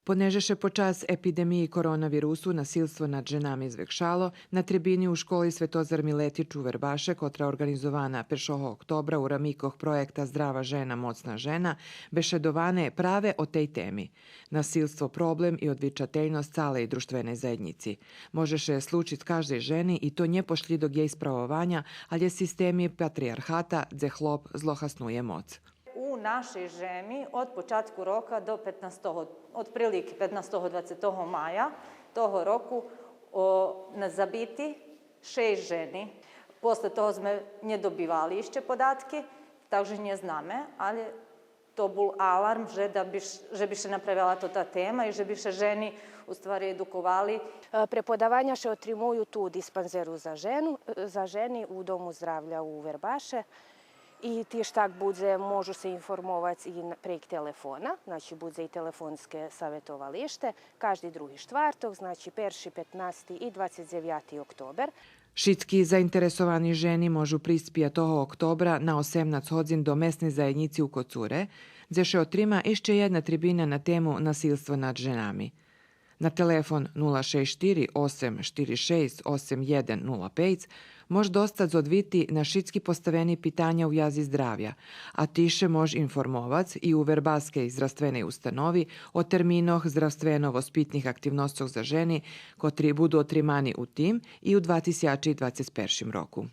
Понеже ще почас епідемії коронавірусу насильство над ženami звекшало, на трибіні у школі Светозар Miletić u Verbaše, котра організована 1. октobra u раміках проекта «Здрава žena, моцна žena», бешедоване праве о tej теми. Насилство проблем і одвічательност цалej društvenej zajednici. Можеше случить каждej ženi i to nje pošli do jej spravovanja, ali je sistemi patrijarhata, gdje hlop zlohaснує moc. U našoj žemi od počatku roka do 15. otprilike 15-20 maja toho roku zabiti 6 ženi. Posle toho sme nie dobivali ešte podatki, takže nie zname, ale to bol alarm, že bi še napravila to ta tema i že bi še ženi u stvari edukovali. Преподавання ще отримують у диспансеру за жени у Дому здравлja u Verbaše. I ti štak bude, možu se informovati i prek telefona, znači bude i telefonske savjetovalište, každi drugi štvartok, znači 1., 15. i 29. oktober. Šitski zainteresovani ženi možu prispija toho oktobra na 18 hodzin do mesne zajednici u Kocure, gdje še otrima išće jedna tribina na temu nasilstvo nad ženami. Na telefon 064 846 8105 može dostać odviti na šitski postaveni pitanja u jazi zdravja, a tiše može informovac i u verbaskej zdravstvenoj ustanovi o terminoh zdravstveno-vospitnih aktivnostih za ženi, kotri budu otrimani u tim i u 2021 roku.